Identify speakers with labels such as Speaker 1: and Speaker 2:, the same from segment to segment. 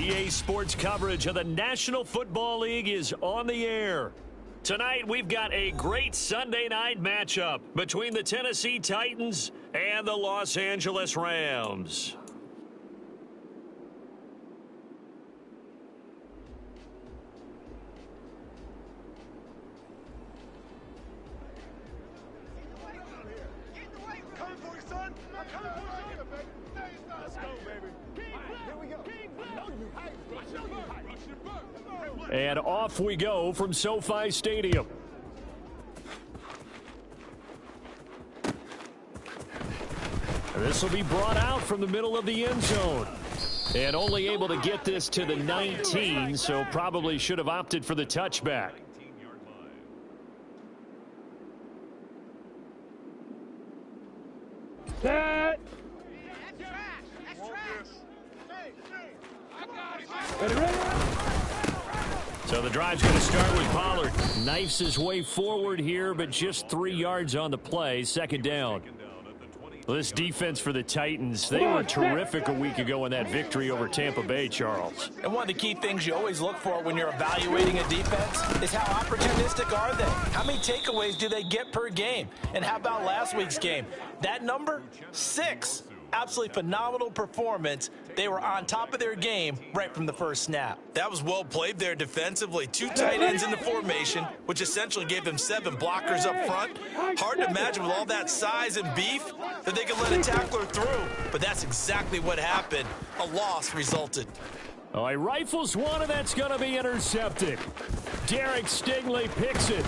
Speaker 1: EA Sports coverage of the National Football League is on the air. Tonight, we've got a great Sunday night matchup between the Tennessee Titans and the Los Angeles Rams. And off we go from SoFi Stadium. This will be brought out from the middle of the end zone. And only able to get this to the 19, so probably should have opted for the touchback.
Speaker 2: Set.
Speaker 1: So the drive's going to start with Pollard. Knifes his way forward here, but just 3 yards on the play. Second down. Well, this defense for the Titans, they were terrific a week ago in that victory over Tampa Bay, Charles.
Speaker 3: And one of the key things you always look for when you're evaluating a defense is how opportunistic are they? How many takeaways do they get per game? And how about last week's game? That number, 6. Absolutely phenomenal performance. They were on top of their game right from the first snap.
Speaker 4: That was well played there defensively. 2 tight ends in the formation, which essentially gave them 7 blockers up front. Hard to imagine with all that size and beef that they could let a tackler through. But that's exactly what happened. A loss resulted.
Speaker 1: Oh, he rifles one, and that's going to be intercepted. Derek Stingley picks it.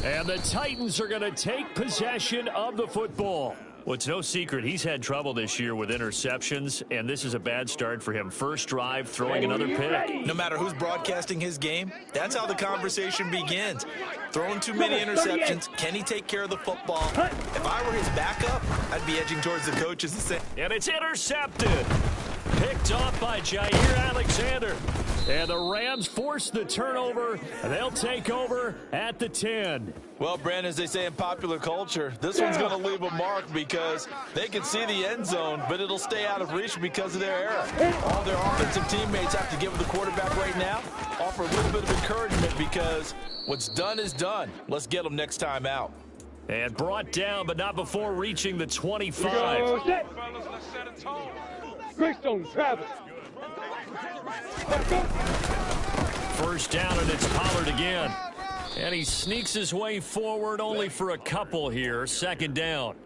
Speaker 1: And the Titans are going to take possession of the football. Well, it's no secret he's had trouble this year with interceptions, and this is a bad start for him. First drive, throwing another pick.
Speaker 4: No matter who's broadcasting his game, that's how the conversation begins. Throwing too many interceptions, can he take care of the football? If I were his backup, I'd be edging towards the coaches and saying,
Speaker 1: and it's intercepted. Picked off by Jair Alexander. And the Rams force the turnover. They'll take over at the 10.
Speaker 4: Well, Brandon, as they say in popular culture, this one's going to leave a mark because they can see the end zone, but it'll stay out of reach because of their error. All their offensive teammates have to give the quarterback right now, offer a little bit of encouragement because what's done is done. Let's get them next time out.
Speaker 1: And brought down, but not before reaching the 25.
Speaker 2: Greystone Travis.
Speaker 1: First down, and it's Pollard again. And he sneaks his way forward only for a couple here. Second down.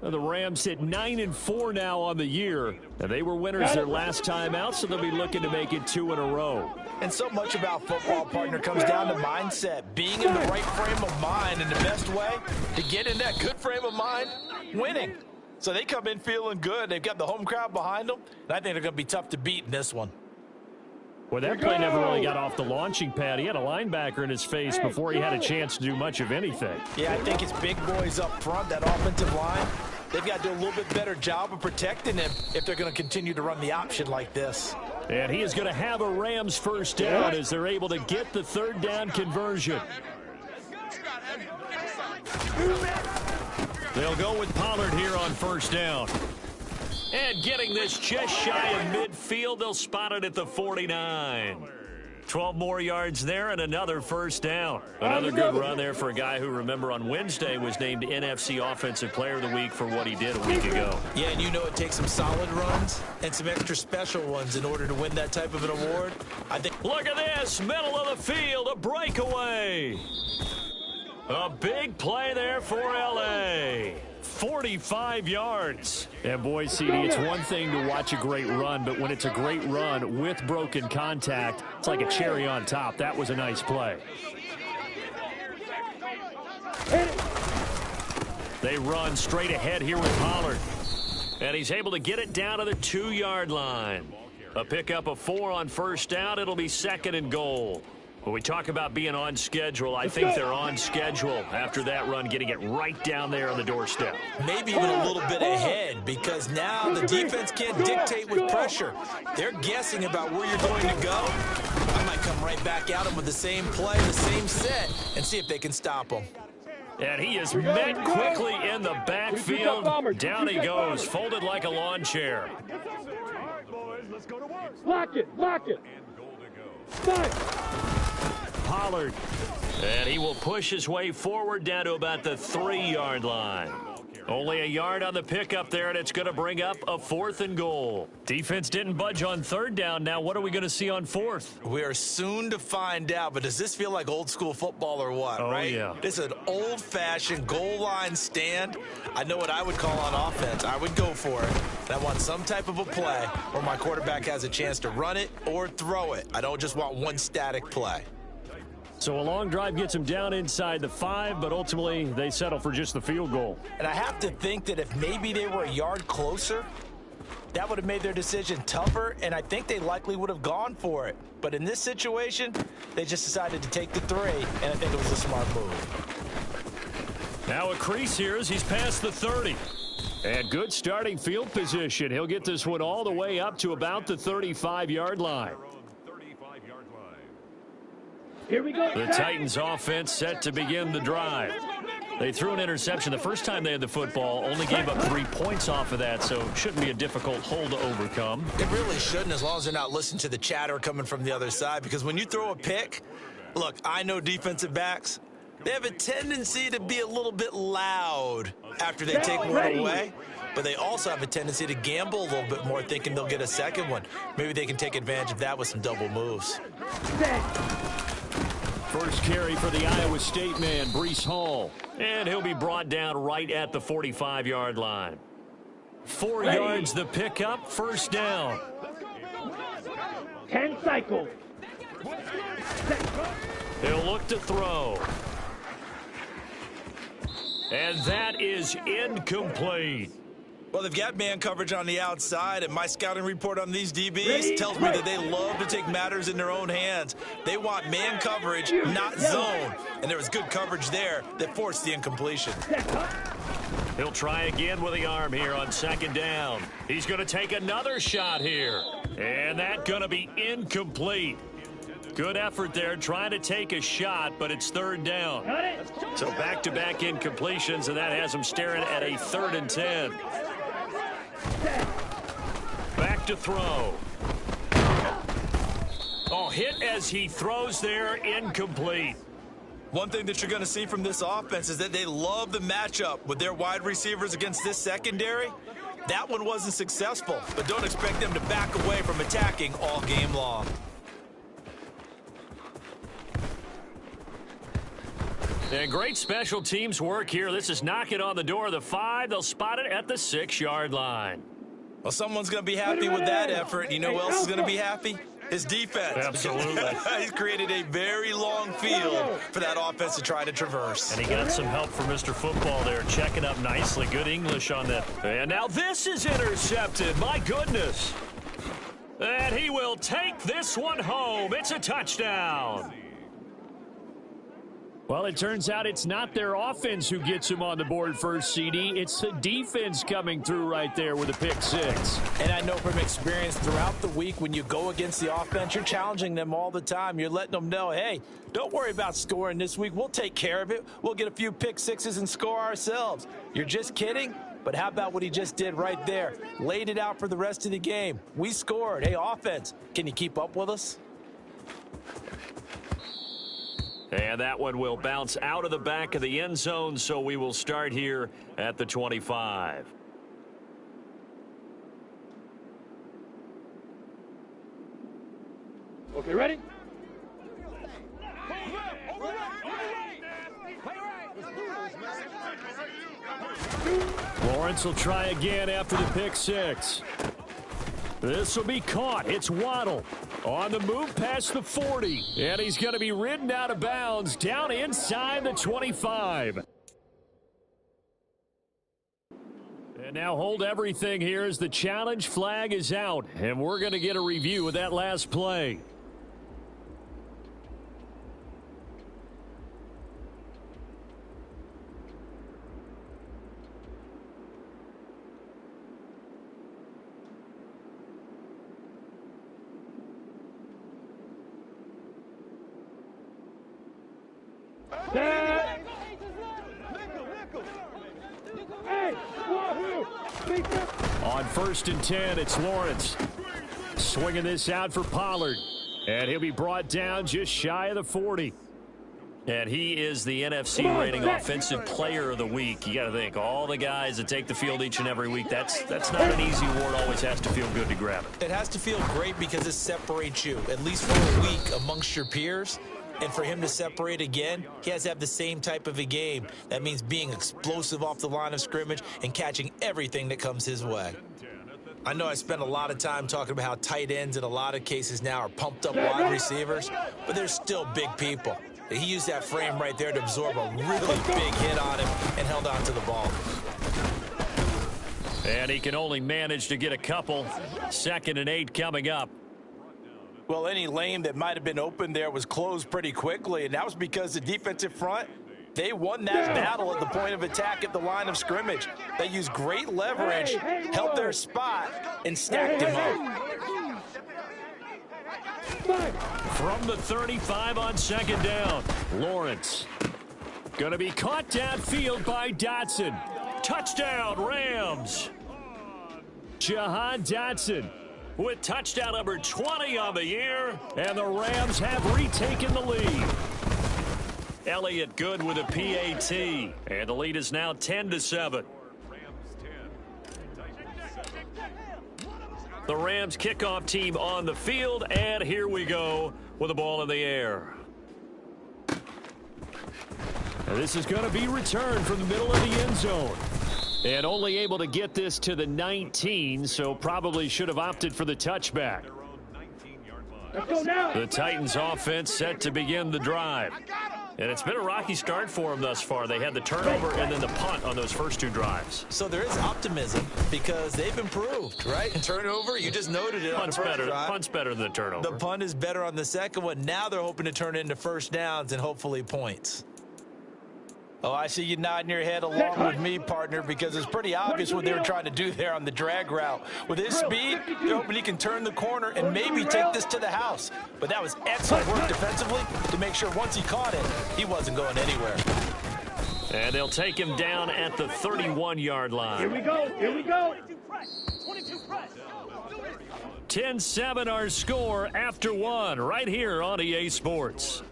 Speaker 1: The Rams hit 9-4 now on the year. And they were winners their last time out, so they'll be looking to make it 2 in a row.
Speaker 3: And so much about football, partner, comes down to mindset. Being in the right frame of mind, and the best way to get in that good frame of mind, winning. So they come in feeling good. They've got the home crowd behind them, and I think they're going to be tough to beat in this one.
Speaker 1: Well, that play never really got off the launching pad. He had a linebacker in his face before he had a chance to do much of anything.
Speaker 3: Yeah, I think it's big boys up front, that offensive line. They've got to do a little bit better job of protecting him if they're going to continue to run the option like this.
Speaker 1: And he is going to have a Rams first down as they're able to get the third down conversion. They'll go with Pollard here on first down. And getting this just shy of midfield, they'll spot it at the 49. 12 more yards there and another first down. Another good run there for a guy who, remember, on Wednesday was named NFC Offensive Player of the Week for what he did a week ago.
Speaker 4: Yeah, and you know it takes some solid runs and some extra special ones in order to win that type of an award. I think.
Speaker 1: Look at this, middle of the field, a breakaway. A big play there for L.A. 45 yards. And boy, CD, it's one thing to watch a great run, but when it's a great run with broken contact, it's like a cherry on top. That was a nice play. They run straight ahead here with Pollard. And he's able to get it down to the 2-yard line. A pickup of 4 on first down. It'll be second and goal. When we talk about being on schedule, I think they're on schedule after that run, getting it right down there on the doorstep.
Speaker 4: Maybe even a little bit ahead because now the defense can't dictate with pressure. They're guessing about where you're going to go. I might come right back at them with the same play, the same set, and see if they can stop them.
Speaker 1: And he is met quickly in the backfield. Down he goes, folded like a lawn chair.
Speaker 2: Lock it.
Speaker 1: Pollard. And he will push his way forward down to about the 3-yard line. Only a yard on the pickup there, and it's going to bring up a 4th and goal. Defense didn't budge on 3rd down. Now what are we going to see on 4th?
Speaker 3: We are soon to find out, but does this feel like old school football or what, right?
Speaker 1: Yeah.
Speaker 3: This is an old-fashioned goal line stand. I know what I would call on offense. I would go for it. And I want some type of a play where my quarterback has a chance to run it or throw it. I don't just want one static play.
Speaker 1: So a long drive gets them down inside the 5, but ultimately they settle for just the field goal.
Speaker 3: And I have to think that if maybe they were a yard closer, that would have made their decision tougher, and I think they likely would have gone for it. But in this situation, they just decided to take the 3, and I think it was a smart move.
Speaker 1: Now a crease here as he's past the 30. And good starting field position. He'll get this one all the way up to about the 35-yard line.
Speaker 2: Here we go.
Speaker 1: The Titans offense set to begin the drive. They threw an interception the first time they had the football, only gave up 3 points off of that, so shouldn't be a difficult hole to overcome.
Speaker 3: It really shouldn't, as long as they're not listening to the chatter coming from the other side, because when you throw a pick, look, I know defensive backs, they have a tendency to be a little bit loud after they take one away, but they also have a tendency to gamble a little bit more, thinking they'll get a second one. Maybe they can take advantage of that with some double moves.
Speaker 1: First carry for the Iowa State man, Breece Hall. And he'll be brought down right at the 45-yard line. 4 yards the pickup, first down.
Speaker 2: 10 cycles.
Speaker 1: He'll look to throw. And that is incomplete.
Speaker 3: Well, they've got man coverage on the outside, and my scouting report on these DBs tells me that they love to take matters in their own hands. They want man coverage, not zone. And there was good coverage there that forced the incompletion.
Speaker 1: He'll try again with the arm here on 2nd down. He's going to take another shot here. And that's going to be incomplete. Good effort there, trying to take a shot, but it's 3rd down. So back-to-back incompletions, and that has him staring at a 3rd and 10. Back to throw. Oh, hit as he throws there, incomplete.
Speaker 3: One thing that you're going to see from this offense is that they love the matchup with their wide receivers against this secondary. That one wasn't successful, but don't expect them to back away from attacking all game long.
Speaker 1: And great special teams work here. This is knocking on the door of the 5. They'll spot it at the 6-yard line.
Speaker 3: Well, someone's going to be happy with that effort. You know who else is going to be happy? His defense.
Speaker 1: Absolutely.
Speaker 3: He's created a very long field for that offense to try to traverse.
Speaker 1: And he got some help from Mr. Football there, checking up nicely. Good English on that. And now this is intercepted. My goodness. And he will take this one home. It's a touchdown. Well, it turns out it's not their offense who gets him on the board first, CD. It's the defense coming through right there with a pick 6.
Speaker 3: And I know from experience throughout the week, when you go against the offense, you're challenging them all the time. You're letting them know, hey, don't worry about scoring this week. We'll take care of it. We'll get a few pick 6s and score ourselves. You're just kidding? But how about what he just did right there? Laid it out for the rest of the game. We scored. Hey, offense, can you keep up with us?
Speaker 1: And that one will bounce out of the back of the end zone, so we will start here at the 25.
Speaker 2: Okay, ready?
Speaker 1: Lawrence will try again after the pick 6. This will be caught. It's Waddle on the move past the 40. And he's going to be ridden out of bounds down inside the 25. And now hold everything here as the challenge flag is out. And we're going to get a review of that last play. On 1st and 10, it's Lawrence. Swinging this out for Pollard. And he'll be brought down just shy of the 40. And he is the NFC rating offensive player of the week. You got to think, all the guys that take the field each and every week, that's not an easy award. Always has to feel good to grab it.
Speaker 3: It has to feel great because it separates you, at least for a week, amongst your peers. And for him to separate again, he has to have the same type of a game. That means being explosive off the line of scrimmage and catching everything that comes his way. I know I spent a lot of time talking about how tight ends in a lot of cases now are pumped up wide receivers, but they're still big people. He used that frame right there to absorb a really big hit on him and held on to the ball.
Speaker 1: And he can only manage to get a couple. 2nd and 8 coming up.
Speaker 3: Well, any lane that might have been open there was closed pretty quickly, and that was because the defensive front, they won that battle at the point of attack at the line of scrimmage. They used great leverage, held their spot, and stacked him up.
Speaker 1: From the 35 on 2nd down, Lawrence. Going to be caught downfield by Dotson. Touchdown, Rams. Jahan Dotson with touchdown number 20 on the year, and the Rams have retaken the lead. Elliott good with a PAT, and the lead is now 10-7. The Rams kickoff team on the field, and here we go with the ball in the air. And this is going to be returned from the middle of the end zone. And only able to get this to the 19, so probably should have opted for the touchback. The Titans offense set to begin the drive. And it's been a rocky start for them thus far. They had the turnover and then the punt on those first 2 drives.
Speaker 3: So there is optimism because they've improved, right? Turnover, you just noted it on the first drive.
Speaker 1: Punt's better than the turnover.
Speaker 3: The punt is better on the second one. Now they're hoping to turn it into first downs and hopefully points. Oh, I see you nodding your head along with me, partner, because it's pretty obvious what they were trying to do there on the drag route. With his speed, they're hoping he can turn the corner and maybe take this to the house. But that was excellent work defensively to make sure once he caught it, he wasn't going anywhere.
Speaker 1: And they'll take him down at the 31-yard line.
Speaker 2: Here we go. Here we go.
Speaker 1: 10-7 our score after 1 right here on EA Sports.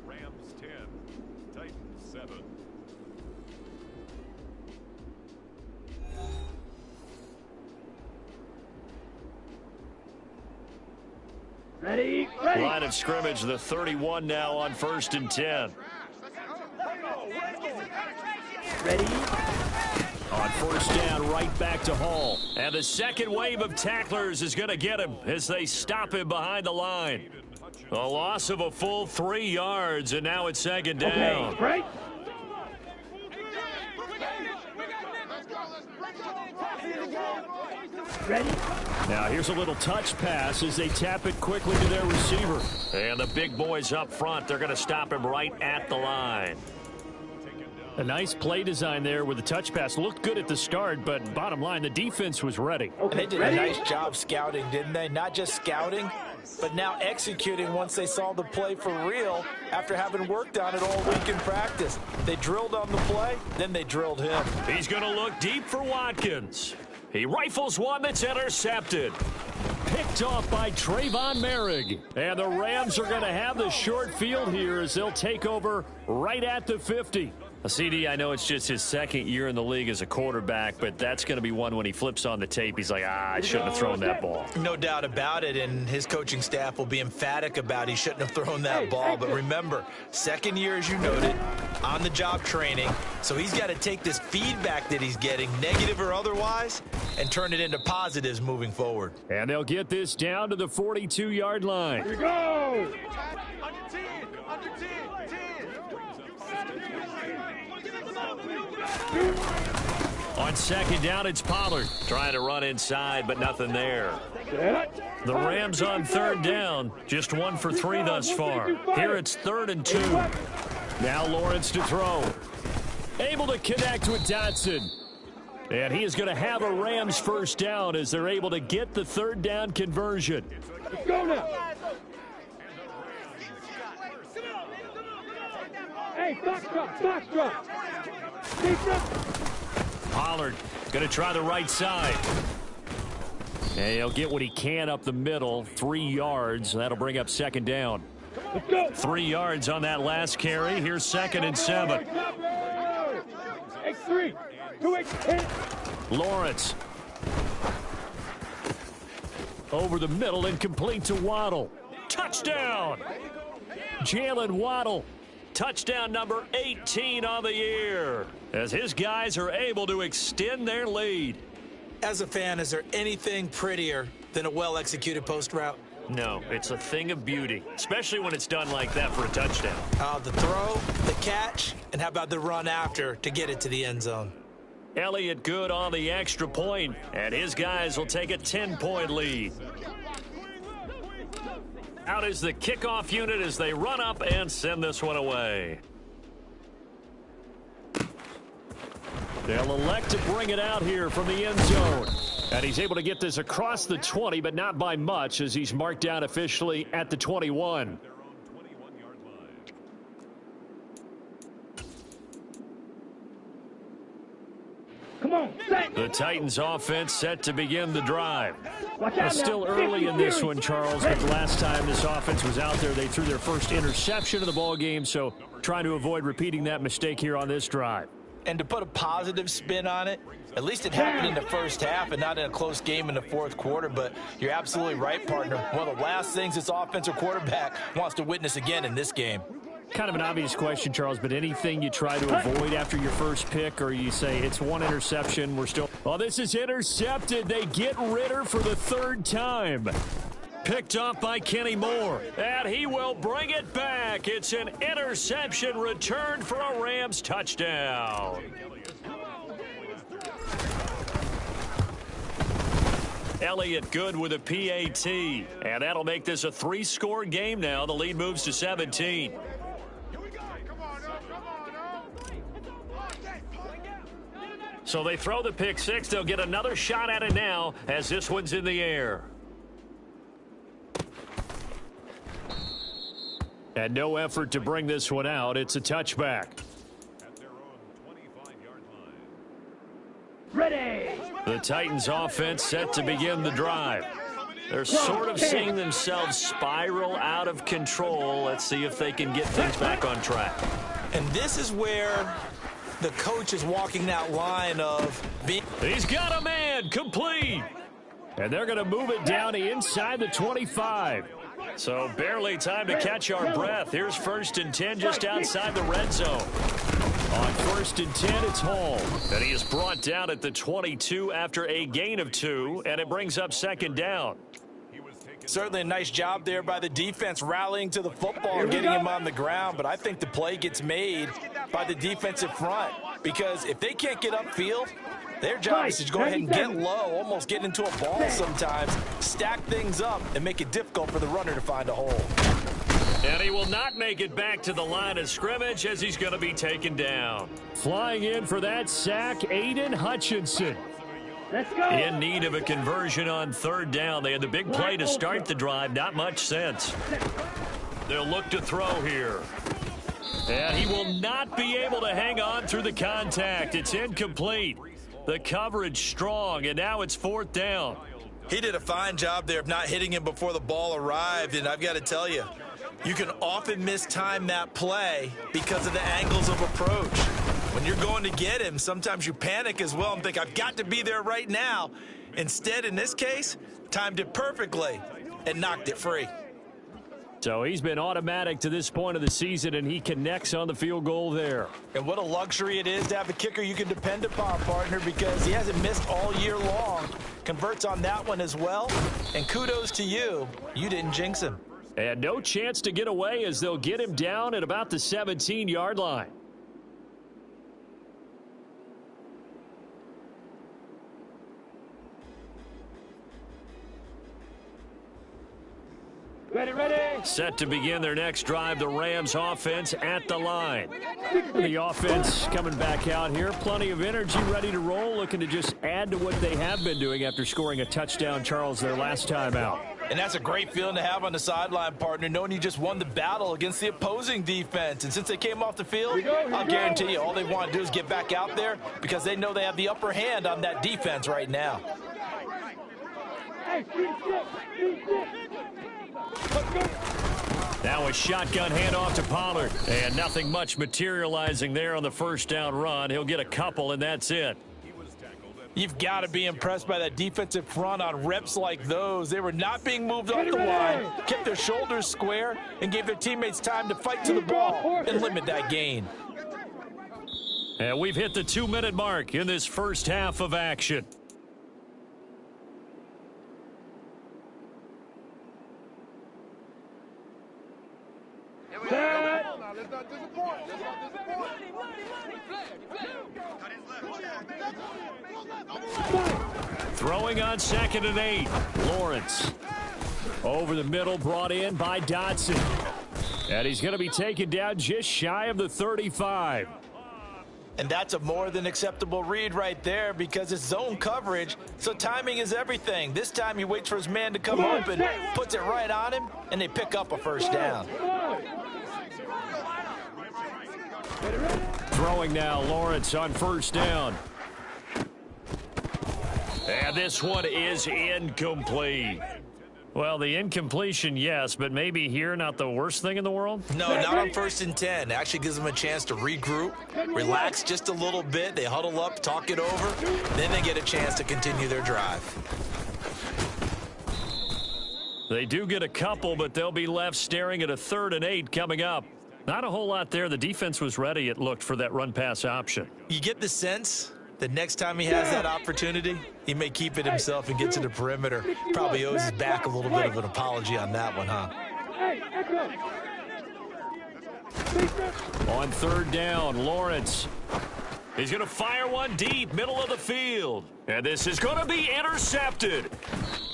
Speaker 2: Ready?
Speaker 1: Line of scrimmage, the 31 now on 1st and 10.
Speaker 2: Ready?
Speaker 1: On 1st down, right back to Hall. And the second wave of tacklers is going to get him as they stop him behind the line. A loss of a full 3 yards, and now it's 2nd down.
Speaker 2: Okay, right? Ready?
Speaker 1: Now here's a little touch pass as they tap it quickly to their receiver. And the big boys up front, they're going to stop him right at the line. A nice play design there with the touch pass. Looked good at the start, but bottom line, the defense was ready.
Speaker 3: And they did a nice job scouting, didn't they? Not just scouting, but now executing once they saw the play for real after having worked on it all week in practice. They drilled on the play, then they drilled him.
Speaker 1: He's going to look deep for Watkins. He rifles one that's intercepted. Picked off by Trayvon Merrick. And the Rams are going to have the short field here as they'll take over right at the 50. CD, I know it's just his 2nd year in the league as a quarterback, but that's going to be one when he flips on the tape. He's like, I shouldn't have thrown that ball.
Speaker 3: No doubt about it, and his coaching staff will be emphatic about he shouldn't have thrown that ball. But remember, 2nd year, as you noted, on-the-job training. So he's got to take this feedback that he's getting, negative or otherwise, and turn it into positives moving forward.
Speaker 1: And they'll get this down to the 42-yard line.
Speaker 2: Here we go.
Speaker 1: On 2nd down, it's Pollard trying to run inside, but nothing there. The Rams on 3rd down, just 1 for 3 thus far. Here it's 3rd and 2. Now Lawrence to throw. Able to connect with Dotson. And he is going to have a Rams first down as they're able to get the 3rd down conversion.
Speaker 2: Let's go now. Hey, box drop.
Speaker 1: Pollard going to try the right side. And he'll get what he can up the middle, 3 yards. That'll bring up second down. 3 yards on that last carry. Here's 2nd and 7.
Speaker 2: X3, 2X10.
Speaker 1: Lawrence. Over the middle and complete to Waddle. Touchdown! Jalen Waddle. Touchdown number 18 on the year, as his guys are able to extend their lead.
Speaker 3: As a fan, is there anything prettier than a well-executed post route?
Speaker 1: No, it's a thing of beauty, especially when it's done like that for a touchdown.
Speaker 3: The throw, the catch, and how about the run after to get it to the end zone?
Speaker 1: Elliott Good on the extra point, and his guys will take a 10-point lead. Out is the kickoff unit as they run up and send this one away. They'll elect to bring it out here from the end zone. And he's able to get this across the 20, but not by much, as he's marked down officially at the 21.
Speaker 2: Come on, set.
Speaker 1: The Titans offense set to begin the drive.
Speaker 2: Watch out
Speaker 1: It's still
Speaker 2: now.
Speaker 1: early in this one, Charles, but
Speaker 2: Hey.
Speaker 1: last time this offense was out there, they threw their first interception of the ball game, so trying to avoid repeating that mistake here on this drive.
Speaker 3: And to put a positive spin on it, at least it happened in the first half and not in a close game in the fourth quarter. But you're absolutely right, partner. One of the last things this offensive quarterback wants to witness again in this game.
Speaker 1: Kind of an obvious question, Charles, but anything you try to avoid after your first pick, or you say it's one interception, we're still... Oh, this is intercepted. They get Ritter for the 3rd time. Picked off by Kenny Moore, and he will bring it back. It's an interception returned for a Rams touchdown. Elliott Good with a PAT, and that'll make this a 3-score game now. The lead moves to 17. So they throw the pick six. They'll get another shot at it now as this one's in the air. And no effort to bring this one out. It's a touchback.
Speaker 2: Ready.
Speaker 1: The Titans offense set to begin the drive. They're sort of seeing themselves spiral out of control. Let's see if they can get things back on track.
Speaker 3: And this is where the coach is walking that line of being...
Speaker 1: He's got a man, complete. And they're going to move it down to inside the 25. So barely time to catch our breath. Here's 1st and 10 just outside the red zone. On 1st and 10, it's Hall. And he is brought down at the 22 after a gain of 2, and it brings up 2nd down.
Speaker 3: Certainly a nice job there by the defense rallying to the football and getting him on the ground. But I think the play gets made by the defensive front, because if they can't get upfield, their job is to go ahead and get low, almost get into a ball sometimes, stack things up, and make it difficult for the runner to find a hole.
Speaker 1: And he will not make it back to the line of scrimmage as he's going to be taken down. Flying in for that sack, Aiden Hutchinson.
Speaker 2: Let's go.
Speaker 1: In need of a conversion on 3rd down. They had the big play to start the drive. Not much sense. They'll look to throw here. And he will not be able to hang on through the contact. It's incomplete. The coverage strong, and now it's 4th down.
Speaker 3: He did a fine job there of not hitting him before the ball arrived, and I've got to tell you, you can often mistime that play because of the angles of approach. When you're going to get him, sometimes you panic as well and think, I've got to be there right now. Instead, in this case, timed it perfectly and knocked it free.
Speaker 1: So he's been automatic to this point of the season, and he connects on the field goal there.
Speaker 3: And what a luxury it is to have a kicker you can depend upon, partner, because he hasn't missed all year long. Converts on that one as well. And kudos to you. You didn't jinx him.
Speaker 1: And no chance to get away as they'll get him down at about the 17-yard line.
Speaker 2: Ready, ready.
Speaker 1: Set to begin their next drive, the Rams offense at the line. The offense coming back out here. Plenty of energy, ready to roll, looking to just add to what they have been doing after scoring a touchdown, Charles, their last time out.
Speaker 3: And that's a great feeling to have on the sideline, partner, knowing you just won the battle against the opposing defense. And since they came off the field, I'll guarantee you all they want to do is get back out there because they know they have the upper hand on that defense right now.
Speaker 2: Hey, let's go.
Speaker 1: Now a shotgun handoff to Pollard. And nothing much materializing there on the first down run. He'll get a couple, and that's it.
Speaker 3: You've got to be impressed by that defensive front on reps like those. They were not being moved off the line, kept their shoulders square, and gave their teammates time to fight to the ball and limit that gain.
Speaker 1: And we've hit the 2-minute mark in this first half of action.
Speaker 2: Let's not disappoint.
Speaker 1: Throwing on 2nd and 8. Lawrence. Over the middle, brought in by Dotson. And he's going to be taken down just shy of the 35.
Speaker 3: And that's a more than acceptable read right there because it's zone coverage, so timing is everything. This time he waits for his man to come open, puts it right on him, and they pick up a first down.
Speaker 1: Throwing now, Lawrence on first down. And this one is incomplete. Well, the incompletion, yes, but maybe here not the worst thing in the world?
Speaker 3: No, not on 1st and 10. Actually gives them a chance to regroup, relax just a little bit. They huddle up, talk it over, then they get a chance to continue their drive.
Speaker 1: They do get a couple, but they'll be left staring at a 3rd and 8 coming up. Not a whole lot there. The defense was ready, it looked, for that run-pass option.
Speaker 3: You get the sense that next time he has that opportunity, he may keep it himself and get to the perimeter. Probably owes his back a little bit of an apology on that one, huh?
Speaker 1: On 3rd down, Lawrence. He's going to fire one deep, middle of the field. And this is going to be intercepted.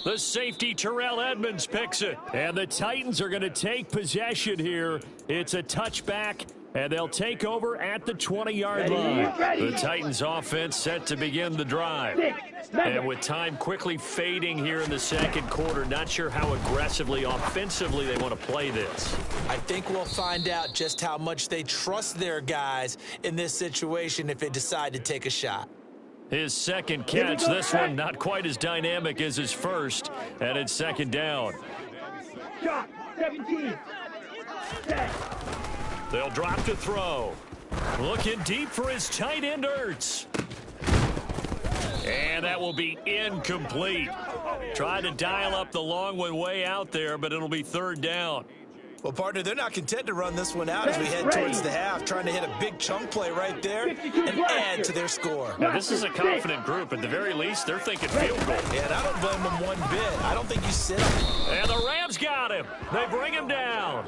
Speaker 1: The safety, Terrell Edmonds, picks it. And the Titans are going to take possession here. It's a touchback, and they'll take over at the 20-yard line. The Titans offense set to begin the drive. And with time quickly fading here in the second quarter, not sure how aggressively, offensively they want to play this.
Speaker 3: I think we'll find out just how much they trust their guys in this situation if they decide to take a shot.
Speaker 1: His second catch, this one not quite as dynamic as his first, and it's 2nd down.
Speaker 2: Shot, 17.
Speaker 1: They'll drop to throw. Looking deep for his tight end, Ertz. And that will be incomplete. Try to dial up the long one way out there, but it'll be 3rd down.
Speaker 3: Well, partner, they're not content to run this one out as we head towards the half, trying to hit a big chunk play right there and add to their score.
Speaker 1: Now, this is a confident group. At the very least, they're thinking field goal.
Speaker 3: Yeah, and I don't blame them one bit. I don't think you sit him.
Speaker 1: And the Rams got him. They bring him down.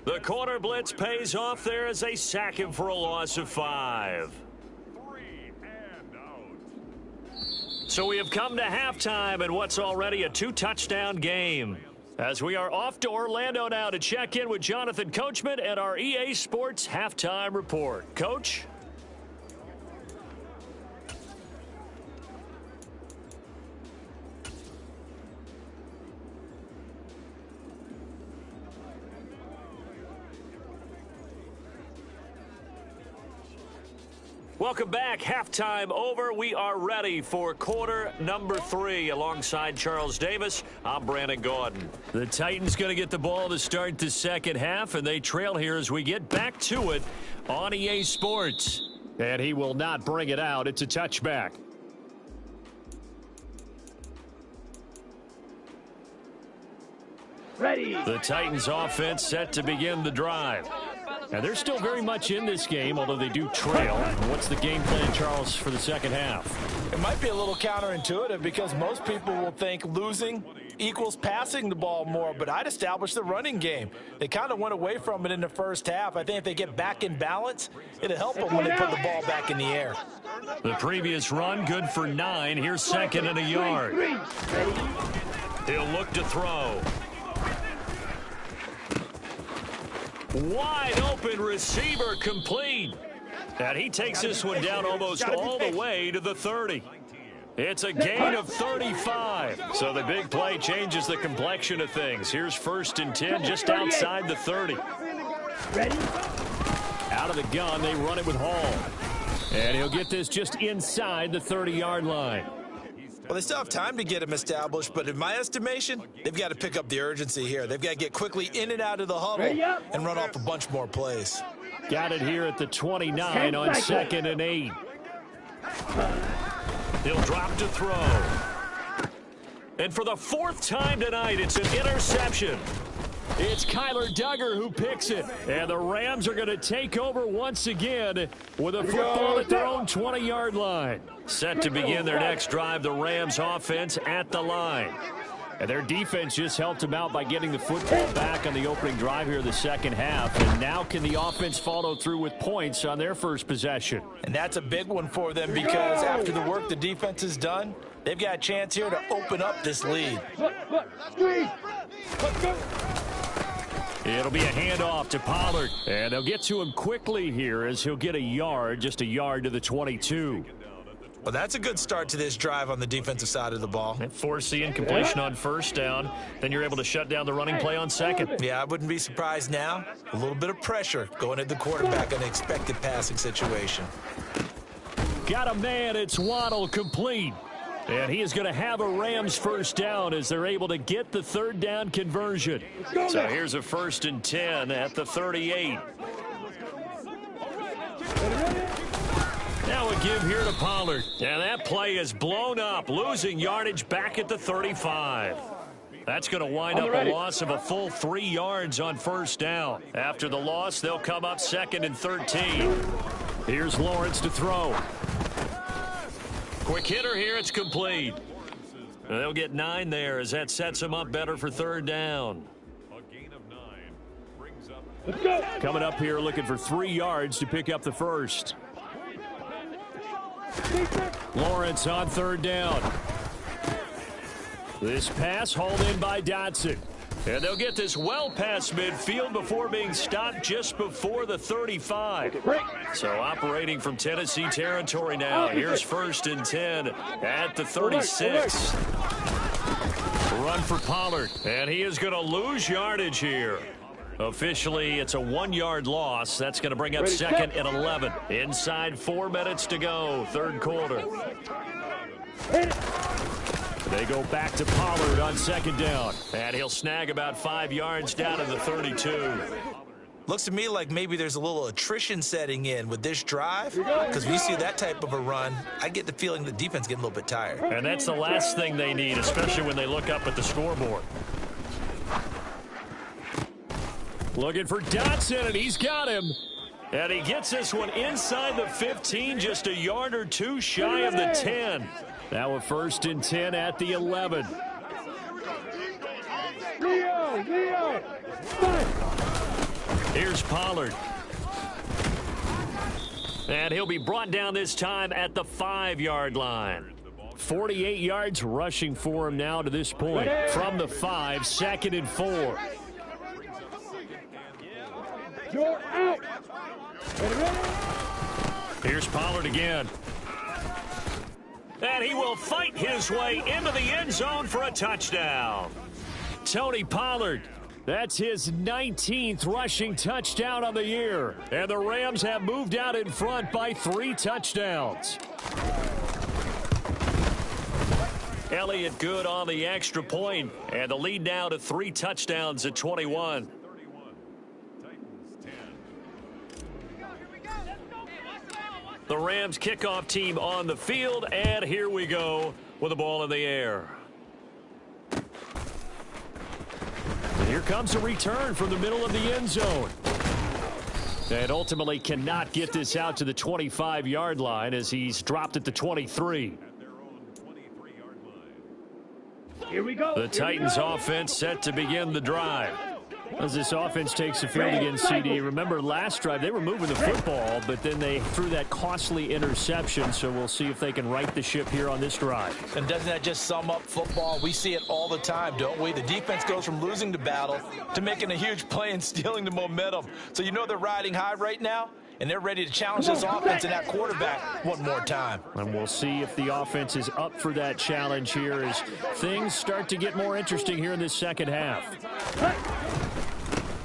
Speaker 1: The corner blitz pays off there as they sack him for a loss of 5. So we have come to halftime in what's already a 2-touchdown game. As we are off to Orlando now to check in with Jonathan Coachman and our EA Sports Halftime Report. Coach? Welcome back. Halftime over. We are ready for quarter number 3. Alongside Charles Davis, I'm Brandon Gordon. The Titans going to get the ball to start the second half, and they trail here as we get back to it on EA Sports. And he will not bring it out. It's a touchback.
Speaker 2: Ready.
Speaker 1: The Titans offense set to begin the drive. And they're still very much in this game, although they do trail. What's the game plan, Charles, for the second half?
Speaker 3: It might be a little counterintuitive because most people will think losing equals passing the ball more, but I'd establish the running game. They kind of went away from it in the first half. I think if they get back in balance, it'll help them when they put the ball back in the air.
Speaker 1: The previous run, good for 9. Here's 2nd and a yard. He'll look to throw. Wide open receiver complete. And he takes this one down almost all the way to the 30. It's a gain of 35. So the big play changes the complexion of things. Here's 1st and 10 just outside the 30. Out of the gun, they run it with Hall. And he'll get this just inside the 30-yard line.
Speaker 4: Well, they still have time to get him established, but in my estimation, they've got to pick up the urgency here. They've got to get quickly in and out of the huddle and run off a bunch more plays.
Speaker 1: Got it here at the 29 on 2nd and 8. He'll drop to throw. And for the 4th time tonight, it's an interception. It's Kyler Duggar who picks it. And the Rams are going to take over once again with a football at their own 20-yard line. Set to begin their next drive, the Rams offense at the line. And their defense just helped them out by getting the football back on the opening drive here in the second half. And now can the offense follow through with points on their first possession?
Speaker 3: And that's a big one for them because after the work the defense has done, they've got a chance here to open up this lead.
Speaker 2: Squeeze. Let's go.
Speaker 1: It'll be a handoff to Pollard. And they'll get to him quickly here as he'll get a yard, just a yard to the 22.
Speaker 4: Well, that's a good start to this drive on the defensive side of the ball.
Speaker 1: Force the incompletion on first down. Then you're able to shut down the running play on second.
Speaker 4: Yeah, I wouldn't be surprised now. A little bit of pressure going at the quarterback in an expected passing situation.
Speaker 1: Got a man. It's Waddle complete. And he is going to have a Rams first down as they're able to get the 3rd down conversion. So here's a 1st and 10 at the 38. Now a give here to Pollard. And that play is blown up, losing yardage back at the 35. That's going to wind up a loss of a full 3 yards on first down. After the loss, they'll come up 2nd and 13. Here's Lawrence to throw. Quick hitter here, it's complete. They'll get 9 there as that sets them up better for 3rd down.
Speaker 2: Let's go.
Speaker 1: Coming up here looking for 3 yards to pick up the first. Lawrence on 3rd down. This pass hauled in by Dotson. And they'll get this well past midfield before being stopped just before the 35. So operating from Tennessee territory now. Here's 1st and 10 at the 36. Run for Pollard. And he is going to lose yardage here. Officially, it's a 1-yard loss. That's going to bring up 2nd and 11. Inside 4 minutes to go, 3rd quarter. They go back to Pollard on 2nd down. And he'll snag about 5 yards down to the 32.
Speaker 4: Looks to me like maybe there's a little attrition setting in with this drive, because when you see that type of a run, I get the feeling the defense getting a little bit tired.
Speaker 1: And that's the last thing they need, especially when they look up at the scoreboard. Looking for Dotson, and he's got him. And he gets this one inside the 15, just a yard or 2 shy of the 10. Now a 1st and 10 at the 11.
Speaker 2: Leo.
Speaker 1: Here's Pollard. And he'll be brought down this time at the 5-yard line. 48 yards rushing for him now to this point. From the 5, 2nd and 4.
Speaker 2: You're out.
Speaker 1: Here's Pollard again. And he will fight his way into the end zone for a touchdown. Tony Pollard, that's his 19th rushing touchdown on the year. And the Rams have moved out in front by 3 touchdowns. Elliott good on the extra point, and the lead now to 3 touchdowns at 21. The Rams kickoff team on the field, and here we go with the ball in the air. And here comes a return from the middle of the end zone. And ultimately cannot get this out to the 25-yard line as he's dropped at the 23.
Speaker 2: Here we go.
Speaker 1: The Titans offense set to begin the drive. As this offense takes the field against CD. Remember last drive they were moving the football, but then they threw that costly interception, so we'll see if they can right the ship here on this drive.
Speaker 3: And doesn't that just sum up football? We see it all the time, don't we? The defense goes from losing the battle to making a huge play and stealing the momentum. So you know they're riding high right now, and they're ready to challenge this offense and that quarterback one more time.
Speaker 1: And we'll see if the offense is up for that challenge here as things start to get more interesting here in this second half.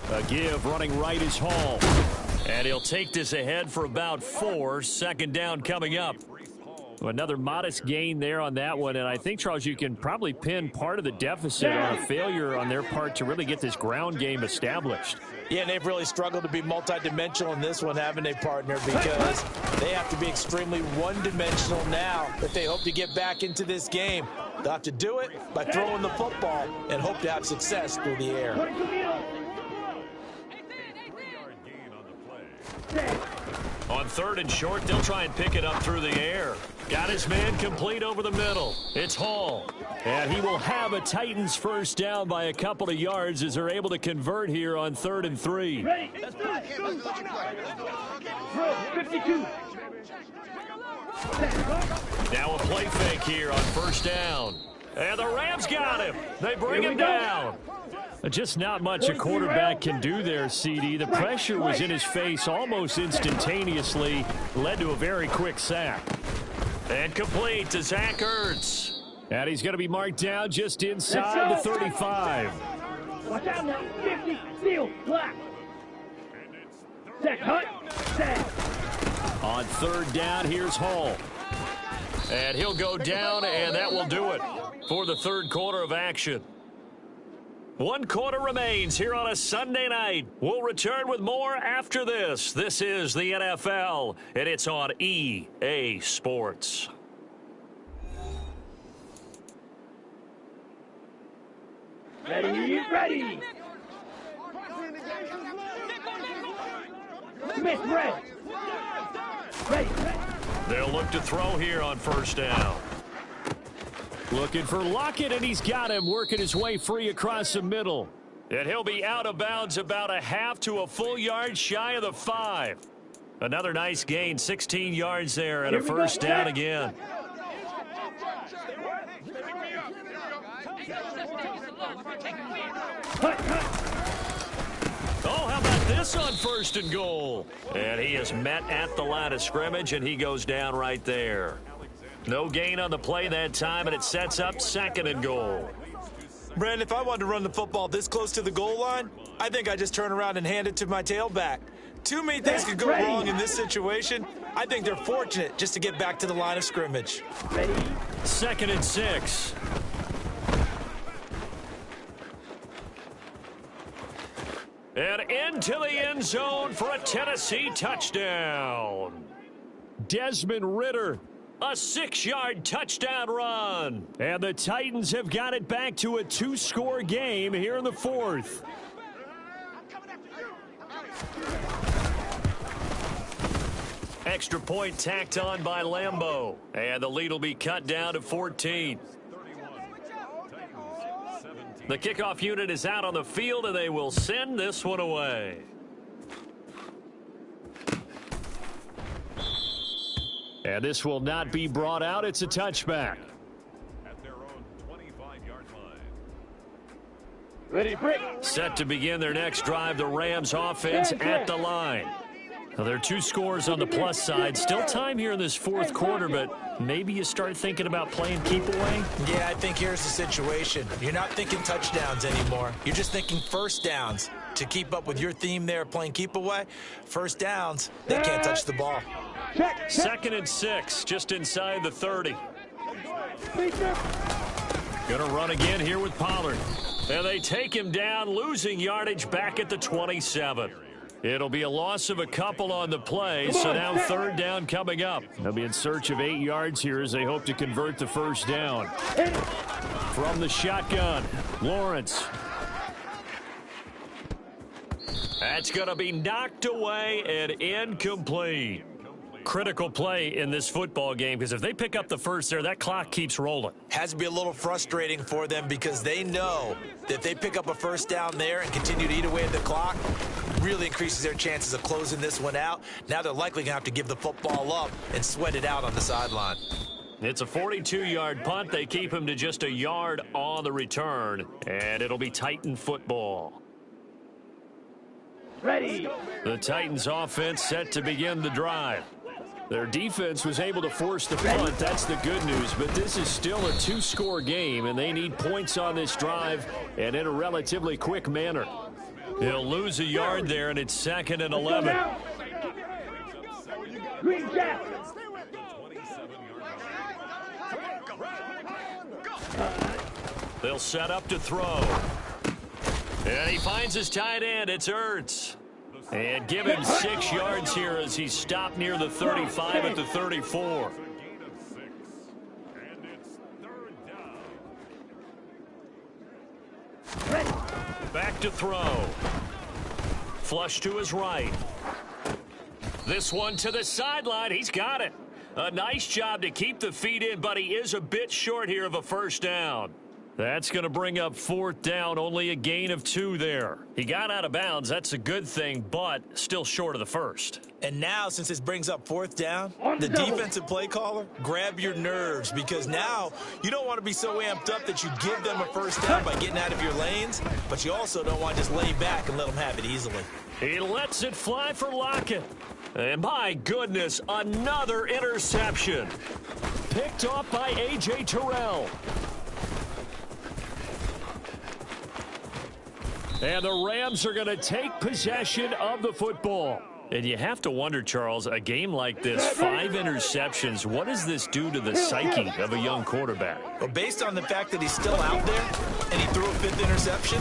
Speaker 1: A give running right is Hall. And he'll take this ahead for about 4. 2nd down coming up. Another modest gain there on that one, and I think, Charles, you can probably pin part of the deficit on a failure on their part to really get this ground game established.
Speaker 3: Yeah, and they've really struggled to be multidimensional in this one, haven't they, partner? Because they have to be extremely one-dimensional now if they hope to get back into this game. They'll have to do it by throwing the football and hope to have success through the air.
Speaker 1: On 3rd and short, they'll try and pick it up through the air. Got his man complete over the middle. It's Hall. And he will have a Titans first down by a couple of yards as they're able to convert here on 3rd and 3.
Speaker 2: Ready. 52.
Speaker 1: Now a play fake here on 1st down. And the Rams got him. They bring him down. Just not much a quarterback can do there, CD. The pressure was in his face almost instantaneously. Led to a very quick sack. And complete to Zach Ertz. And he's going to be marked down just inside the 35.
Speaker 2: Watch out now. 50. Steal. Black. Sack. Hut. Sack.
Speaker 1: On 3rd down, here's Hall. And he'll go down, and that will do it for the 3rd quarter of action. 1 quarter remains here on a Sunday night. We'll return with more after this. This is the NFL, and it's on EA Sports.
Speaker 2: Ready. Smith, red. Ready.
Speaker 1: They'll look to throw here on 1st down. Looking for Lockett, and he's got him working his way free across the middle. And he'll be out of bounds about a half to a full yard shy of the 5. Another nice gain, 16 yards there, and a first down again. Oh, how about this on 1st and goal? And he is met at the line of scrimmage, and he goes down right there. No gain on the play that time, and it sets up 2nd and goal.
Speaker 3: Brandon, if I wanted to run the football this close to the goal line, I think I just turn around and hand it to my tailback. Too many things could go wrong in this situation. I think they're fortunate just to get back to the line of scrimmage.
Speaker 2: Ready.
Speaker 1: 2nd and 6. And into the end zone for a Tennessee touchdown. Desmond Ridder. A 6-yard touchdown run. And the Titans have got it back to a 2-score game here in the 4th. Extra point tacked on by Lambeau. And the lead will be cut down to 14. The kickoff unit is out on the field, and they will send this one away. And this will not be brought out. It's a touchback.
Speaker 5: At their own 25-yard line.
Speaker 2: Ready, break.
Speaker 1: Set to begin their next drive, the Rams offense at the line. Now, there are 2 scores on the plus side. Still time here in this 4th quarter, but maybe you start thinking about playing keep away?
Speaker 3: Yeah, I think here's the situation. You're not thinking touchdowns anymore. You're just thinking first downs. To keep up with your theme there, playing keep away, first downs, they can't touch the ball.
Speaker 1: 2nd and 6, just inside the 30. Going to run again here with Pollard. And they take him down, losing yardage back at the 27. It'll be a loss of a couple on the play, so now 3rd down coming up. They'll be in search of 8 yards here as they hope to convert the first down. From the shotgun, Lawrence. That's going to be knocked away and incomplete. Critical play in this football game, because if they pick up the first there, that clock keeps rolling.
Speaker 3: Has to be a little frustrating for them because they know that if they pick up a first down there and continue to eat away at the clock, really increases their chances of closing this one out. Now they're likely going to have to give the football up and sweat it out on the sideline.
Speaker 1: It's a 42-yard punt. They keep him to just a yard on the return, and it'll be Titan football.
Speaker 2: Ready.
Speaker 1: The Titans offense set to begin the drive. Their defense was able to force the punt. That's the good news. But this is still a 2-score game, and they need points on this drive and in a relatively quick manner. He'll lose a yard there, and it's 2nd and 11.
Speaker 2: Green Jack.
Speaker 1: They'll set up to throw. And he finds his tight end. It's Ertz. And give him 6 yards here as he's stopped near the 35 at the 34.
Speaker 5: Gain of 6. And it's 3rd down.
Speaker 1: Back to throw. Flush to his right. This one to the sideline. He's got it. A nice job to keep the feet in, but he is a bit short here of a first down. That's going to bring up 4th down, only a gain of 2 there. He got out of bounds. That's a good thing, but still short of the first.
Speaker 3: And now, since this brings up 4th down, the defensive play caller, grab your nerves, because now you don't want to be so amped up that you give them a first down by getting out of your lanes, but you also don't want to just lay back and let them have it easily.
Speaker 1: He lets it fly for Lockett. And my goodness, another interception. Picked off by A.J. Terrell. And the Rams are going to take possession of the football. And you have to wonder, Charles, a game like this, 5 interceptions, what does this do to the psyche of a young quarterback?
Speaker 3: Well, based on the fact that he's still out there and he threw a 5th interception,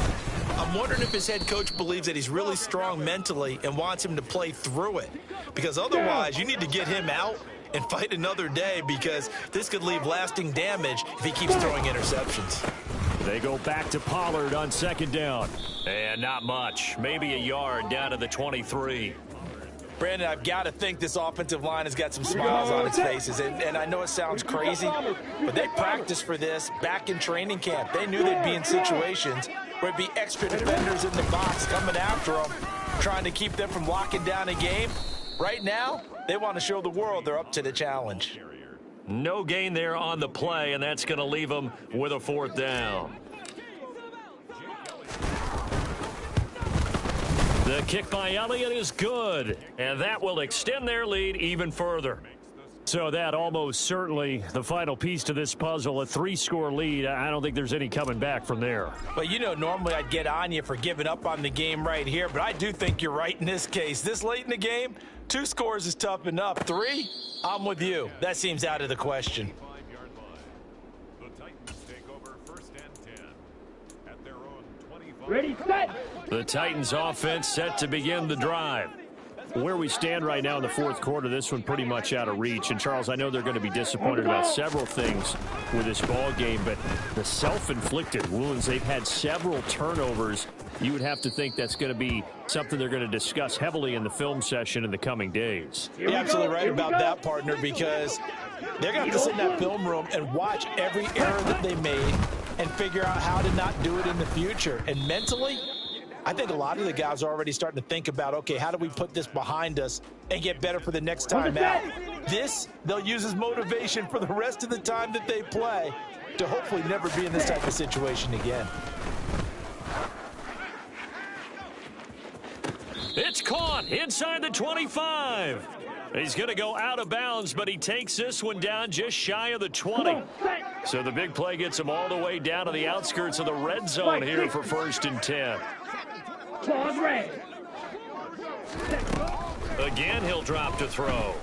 Speaker 3: I'm wondering if his head coach believes that he's really strong mentally and wants him to play through it. Because otherwise, you need to get him out and fight another day, because this could leave lasting damage if he keeps throwing interceptions.
Speaker 1: They go back to Pollard on 2nd down. And not much. Maybe a yard down to the 23.
Speaker 3: Brandon, I've got to think this offensive line has got some smiles on its faces. And I know it sounds crazy, but they practiced for this back in training camp. They knew they'd be in situations where it'd be extra defenders in the box coming after them, trying to keep them from locking down a game. Right now, they want to show the world they're up to the challenge.
Speaker 1: No gain there on the play, and that's going to leave them with a 4th down. The kick by Elliott is good, and that will extend their lead even further. So that almost certainly the final piece to this puzzle, a 3-score lead. I don't think there's any coming back from there.
Speaker 3: Well, you know, normally I'd get on you for giving up on the game right here, but I do think you're right in this case. This late in the game, 2 scores is tough enough. 3, I'm with you. That seems out of the question.
Speaker 5: 5-yard line. The Titans take over 1st and 10 at their own 25.
Speaker 2: Ready, set.
Speaker 1: The Titans offense set to begin the drive. Where we stand right now in the 4th quarter, this one pretty much out of reach. And, Charles, I know they're going to be disappointed about several things with this ball game, but the self-inflicted wounds, they've had several turnovers. You would have to think that's going to be something they're going to discuss heavily in the film session in the coming days.
Speaker 3: You're absolutely right about that, partner, because they're going to have to sit in that film room and watch every error that they made and figure out how to not do it in the future. And mentally, I think a lot of the guys are already starting to think about, okay, how do we put this behind us and get better for the next time out? This, they'll use as motivation for the rest of the time that they play to hopefully never be in this type of situation again.
Speaker 1: It's caught inside the 25. He's going to go out of bounds, but he takes this one down just shy of the 20. So the big play gets him all the way down to the outskirts of the red zone here for 1st and 10.
Speaker 2: Claws red.
Speaker 1: Again, he'll drop to throw.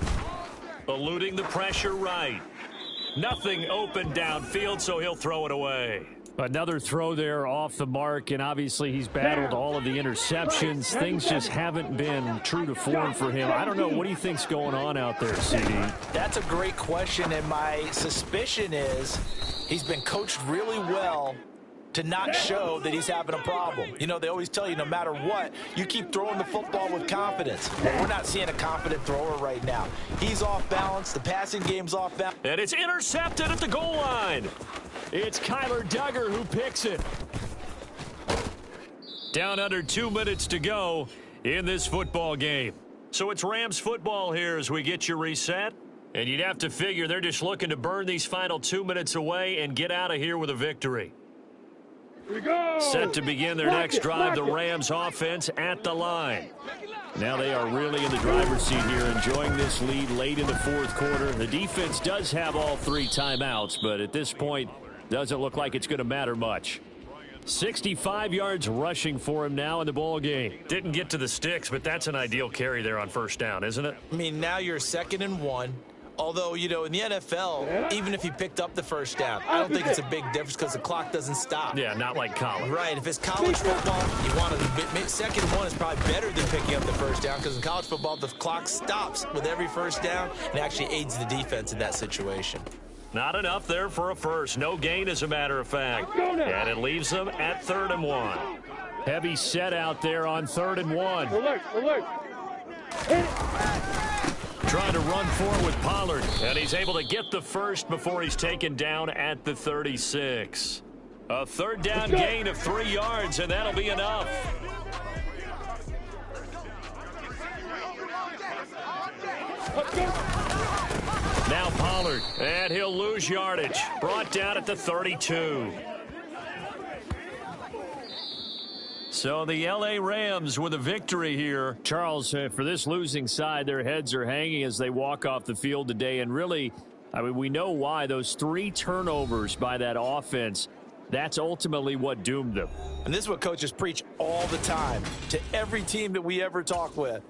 Speaker 1: Eluding the pressure right. Nothing open downfield, so he'll throw it away. Another throw there off the mark, and obviously he's battled all of the interceptions. Things just haven't been true to form for him. I don't know. What do you think's going on out there, CD?
Speaker 3: That's a great question, and my suspicion is he's been coached really well to not show that he's having a problem. You know, they always tell you no matter what, you keep throwing the football with confidence. But we're not seeing a confident thrower right now. He's off balance. The passing game's off balance.
Speaker 1: And it's intercepted at the goal line. It's Kyler Duggar who picks it. Down under 2 minutes to go in this football game. So it's Rams football here as we get you reset. And you'd have to figure they're just looking to burn these final 2 minutes away and get out of here with a victory.
Speaker 2: Here we go.
Speaker 1: Set to begin their next drive, the Rams offense at the line. Now they are really in the driver's seat here, enjoying this lead late in the 4th quarter. The defense does have all 3 timeouts, but at this point, doesn't look like it's going to matter much. 65 yards rushing for him now in the ball game. Didn't get to the sticks, but that's an ideal carry there on 1st down, isn't it?
Speaker 3: I mean, now you're 2nd and 1. Although, you know, in the NFL, even if he picked up the first down, I don't think it's a big difference because the clock doesn't stop.
Speaker 1: Yeah, not like college.
Speaker 3: Right. If it's college football, you want to second one is probably better than picking up the first down because in college football, the clock stops with every first down and actually aids the defense in that situation.
Speaker 1: Not enough there for a first. No gain, as a matter of fact. And it leaves them at 3rd and 1. Heavy set out there on 3rd and 1.
Speaker 2: Alert. Hit it.
Speaker 1: Trying to run forward with Pollard, and he's able to get the first before he's taken down at the 36. A 3rd down gain of 3 yards, and that'll be enough. Now Pollard, and he'll lose yardage. Brought down at the 32. So the L.A. Rams with a victory here. Charles, for this losing side, their heads are hanging as they walk off the field today. And really, I mean, we know why. Those 3 turnovers by that offense, that's ultimately what doomed them.
Speaker 3: And this is what coaches preach all the time to every team that we ever talk with.